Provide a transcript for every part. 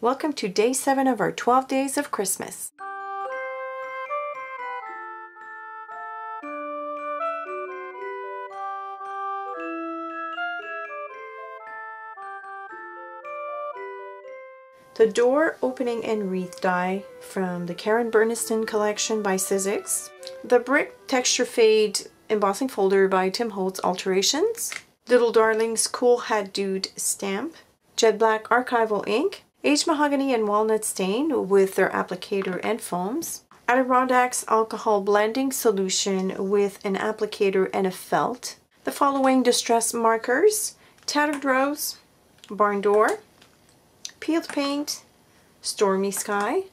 Welcome to day 7 of our 12 days of Christmas. The Door Opening and Wreath die from the Karen Burniston collection by Sizzix. The Brick Texture Fade Embossing Folder by Tim Holtz Alterations. Little Darlings Cool Hat Dude Stamp. Jet Black Archival Ink. Aged Mahogany and Walnut Stain with their applicator and foams. Adirondacks Alcohol Blending Solution with an applicator and a felt. The following distress markers. Tattered Rose. Barn Door. Peeled Paint, Stormy Sky,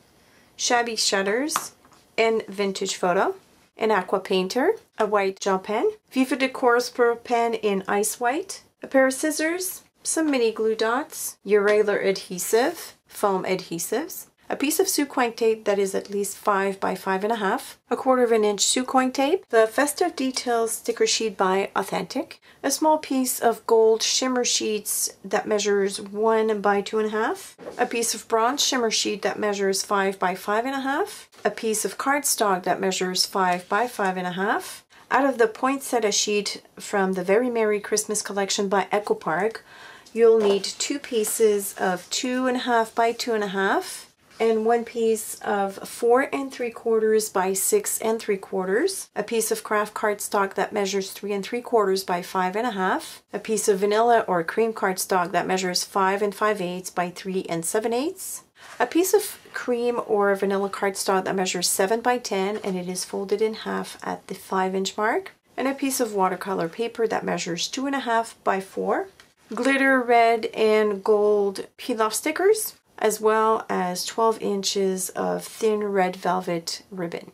Shabby Shutters, and Vintage Photo, an Aqua Painter, a white gel pen, Viva Decor's Pearl Pen in Ice White, a pair of scissors, some mini glue dots, Urayler adhesive, foam adhesives, a piece of Sookwang tape that is at least 5 by 5.5, a 1/4 inch Sookwang tape, the Festive Details sticker sheet by Authentic, a small piece of gold Shimmer Sheetz that measures 1 by 2.5, a piece of bronze Shimmer Sheet that measures 5 by 5.5, a piece of cardstock that measures 5 by 5.5. Out of the poinsettia sheet from the Very Merry Christmas collection by Echo Park, you'll need 2 pieces of 2.5 by 2.5, and 1 piece of 4 3/4 by 6 3/4, a piece of craft cardstock that measures 3 3/4 by 5.5, a piece of vanilla or cream cardstock that measures 5 5/8 by 3 7/8, a piece of cream or vanilla cardstock that measures 7 by 10 and it is folded in half at the 5-inch mark, and a piece of watercolor paper that measures 2.5 by 4, glitter red and gold peel-off stickers, as well as 12 inches of thin red velvet ribbon.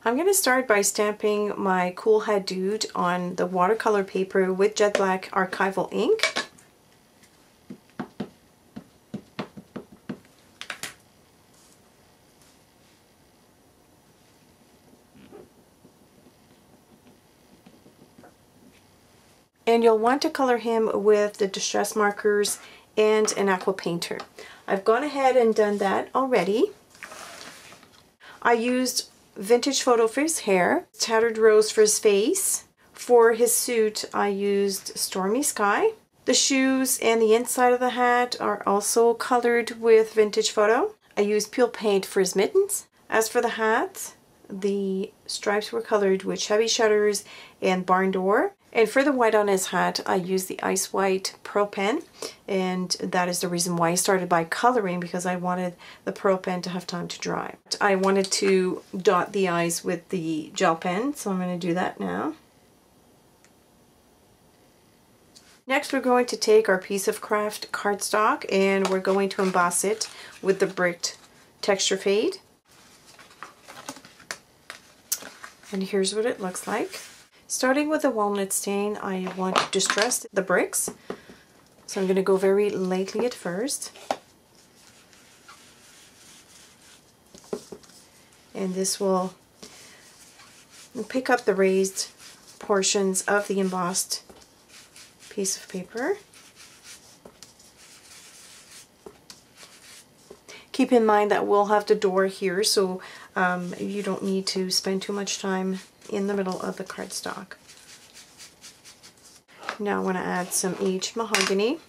I'm going to start by stamping my Cool Hat Dude on the watercolor paper with Jet Black Archival Ink. And you'll want to color him with the distress markers and an aqua painter. I've gone ahead and done that already. I used Vintage Photo for his hair, Tattered Rose for his face. For his suit, I used Stormy Sky. The shoes and the inside of the hat are also colored with Vintage Photo. I used Peel Paint for his mittens. As for the hat, the stripes were colored with Shabby Shutters and Barn Door. And for the white on his hat, I used the Ice White Pearl Pen, and that is the reason why I started by coloring, because I wanted the Pearl Pen to have time to dry. I wanted to dot the eyes with the gel pen, so I'm going to do that now. Next, we're going to take our piece of craft cardstock and we're going to emboss it with the Brick Texture Fade. And here's what it looks like. Starting with the walnut stain, I want to distress the bricks. So I'm going to go very lightly at first. And this will pick up the raised portions of the embossed piece of paper. Keep in mind that we'll have the door here, so you don't need to spend too much time in the middle of the cardstock. Now I want to add some aged mahogany.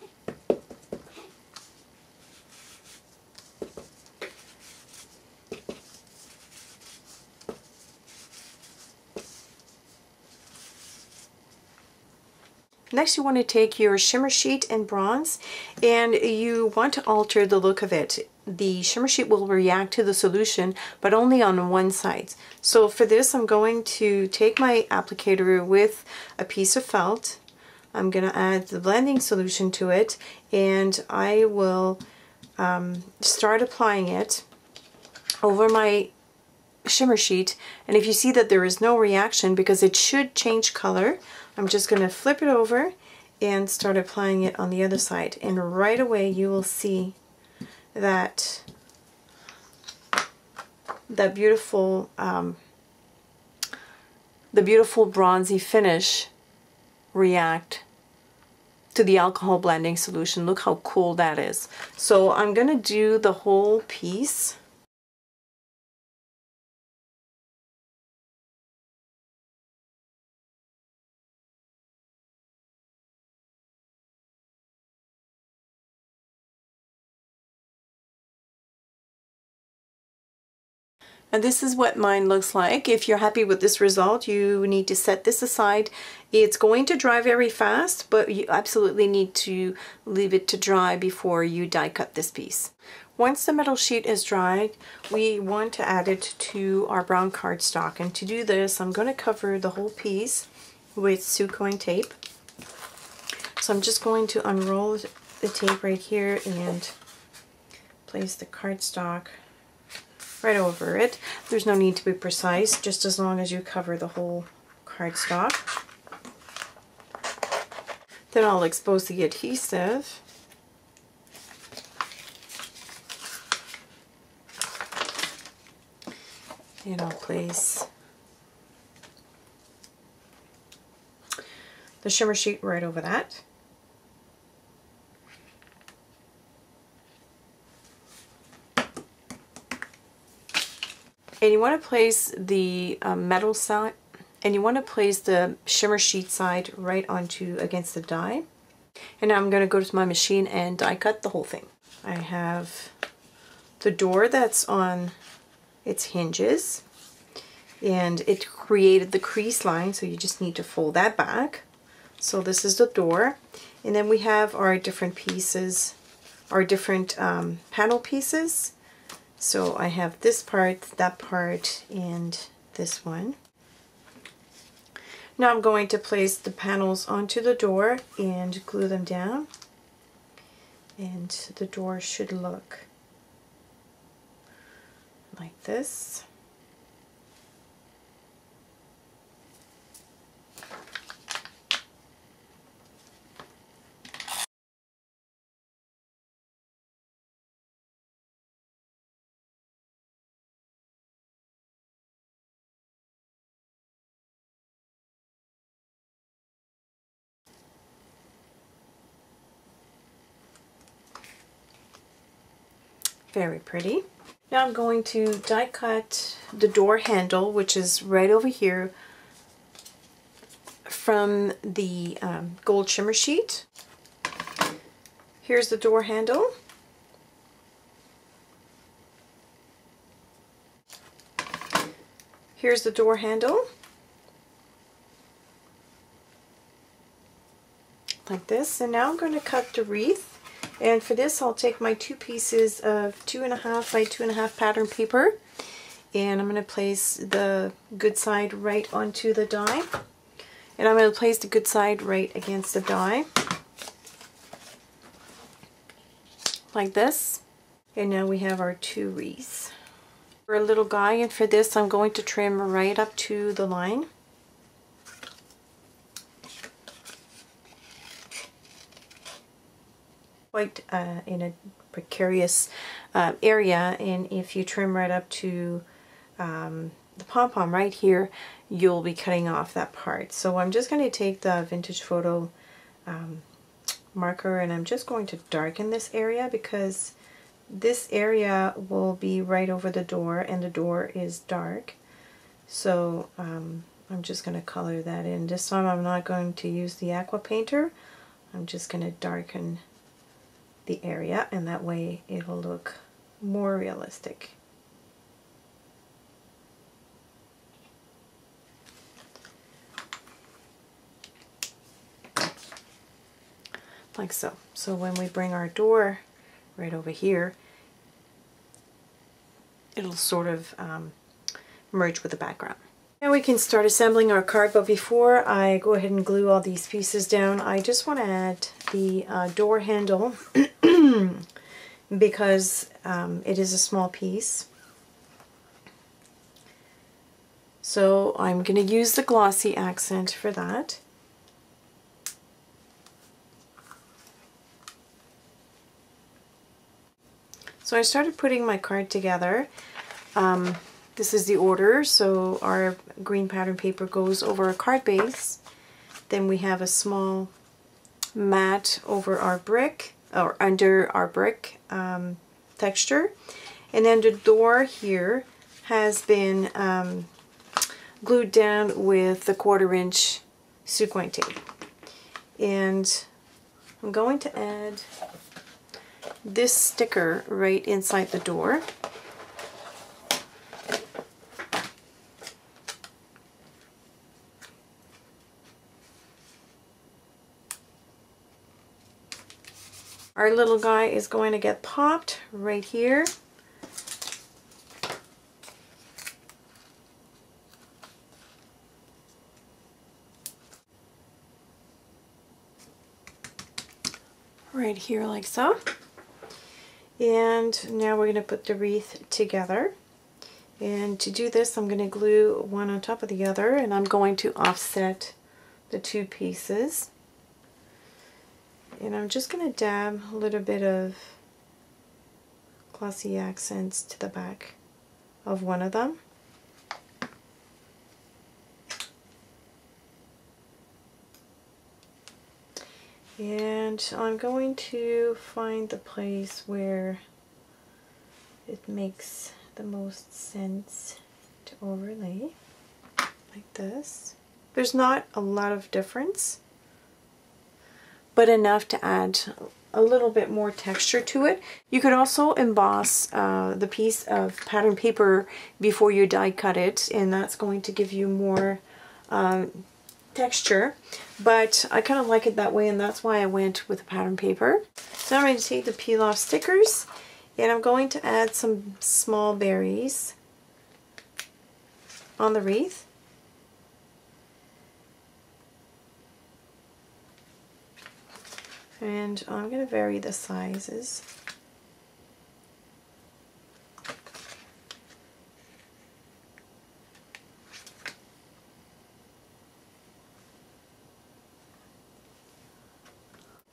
Next, you want to take your shimmer sheet and bronze, and you want to alter the look of it. The shimmer sheet will react to the solution, but only on one side. So for this, I'm going to take my applicator with a piece of felt. I'm going to add the blending solution to it, and I will start applying it over my shimmer sheet. And if you see that there is no reaction, because it should change color, I'm just going to flip it over and start applying it on the other side. And right away you will see that the beautiful bronzy finish react to the alcohol blending solution. Look how cool that is. So I'm going to do the whole piece. And this is what mine looks like. If you're happy with this result, you need to set this aside. It's going to dry very fast, but you absolutely need to leave it to dry before you die cut this piece. Once the metal sheet is dried, we want to add it to our brown cardstock. And to do this, I'm going to cover the whole piece with Sookwang tape. So I'm just going to unroll the tape right here and place the cardstock right over it. There's no need to be precise, just as long as you cover the whole cardstock. Then I'll expose the adhesive. And I'll place the shimmer sheet right over that. And you want to place the metal side, and you want to place the shimmer sheet side right onto against the die. And now I'm going to go to my machine and die cut the whole thing. I have the door that's on its hinges, and it created the crease line, so you just need to fold that back. So this is the door, and then we have our different pieces, our different panel pieces. So I have this part, that part, and this one. Now I'm going to place the panels onto the door and glue them down. And the door should look like this. Very pretty. Now I'm going to die cut the door handle, which is right over here from the gold shimmer sheet. Here's the door handle. Here's the door handle. Like this. And now I'm going to cut the wreath. And for this, I'll take my two pieces of 2.5 by 2.5 pattern paper, and I'm going to place the good side right onto the die. And I'm going to place the good side right against the die, like this. And now we have our two wreaths. For a little guy, and for this, I'm going to trim right up to the line. Quite in a precarious area, and if you trim right up to the pom-pom right here, you'll be cutting off that part. So I'm just going to take the vintage photo marker, and I'm just going to darken this area because this area will be right over the door, and the door is dark. So I'm just going to color that in. This time I'm not going to use the aqua painter. I'm just going to darken the area, and that way it'll look more realistic. Like so. So when we bring our door right over here, it'll sort of merge with the background. Now we can start assembling our card, but before I go ahead and glue all these pieces down, I just want to add the door handle because it is a small piece. So I'm going to use the glossy accent for that. So I started putting my card together. This is the order, so our green pattern paper goes over a card base. Then we have a small matte over our brick, or under our brick texture. And then the door here has been glued down with the 1/4 inch Sookwang tape. And I'm going to add this sticker right inside the door. Our little guy is going to get popped right here. Right here like so. And now we're going to put the wreath together. And to do this, I'm going to glue one on top of the other, and I'm going to offset the two pieces. And I'm just going to dab a little bit of glossy accents to the back of one of them. And I'm going to find the place where it makes the most sense to overlay, like this. There's not a lot of difference, but enough to add a little bit more texture to it. You could also emboss the piece of pattern paper before you die cut it, and that's going to give you more texture, but I kind of like it that way, and that's why I went with the pattern paper. So I'm going to take the peel off stickers, and I'm going to add some small berries on the wreath. And I'm going to vary the sizes.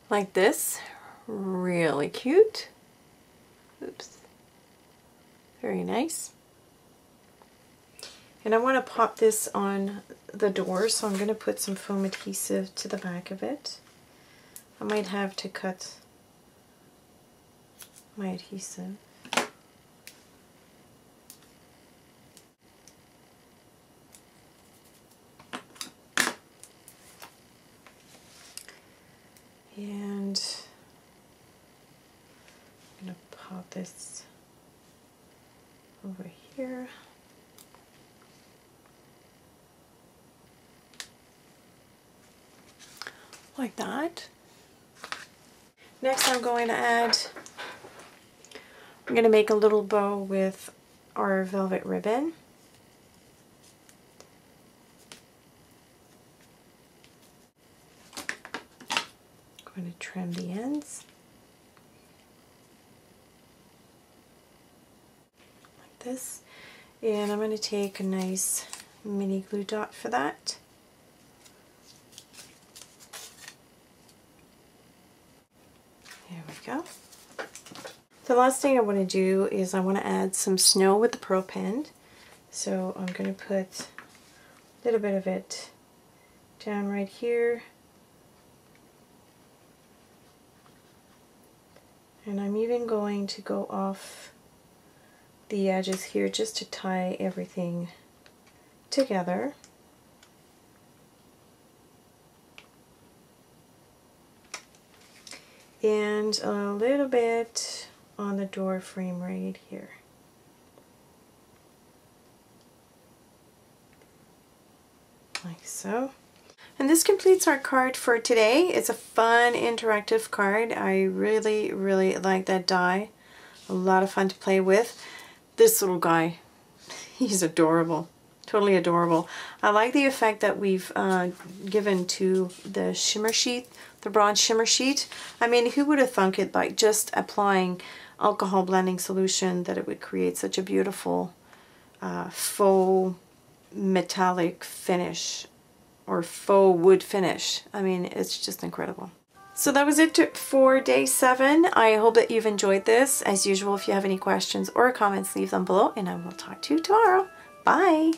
Like this. Really cute. Oops. Very nice. And I want to pop this on the door, so I'm going to put some foam adhesive to the back of it. I might have to cut my adhesive. And I'm going to pop this over here. Like that. Next I'm going to make a little bow with our velvet ribbon. I'm going to trim the ends. Like this. And I'm going to take a nice mini glue dot for that. There we go. The last thing I want to do is I want to add some snow with the Pearl Pen. So I'm going to put a little bit of it down right here. And I'm even going to go off the edges here just to tie everything together. And a little bit on the door frame right here. Like so. And this completes our card for today. It's a fun interactive card. I really, really like that die. A lot of fun to play with. This little guy, he's adorable. Totally adorable. I like the effect that we've given to the shimmer sheet, the bronze shimmer sheet. I mean, who would have thunk it by just applying alcohol blending solution that it would create such a beautiful faux metallic finish or faux wood finish. I mean, it's just incredible. So that was it for day 7. I hope that you've enjoyed this. As usual, if you have any questions or comments, leave them below, and I will talk to you tomorrow. Bye!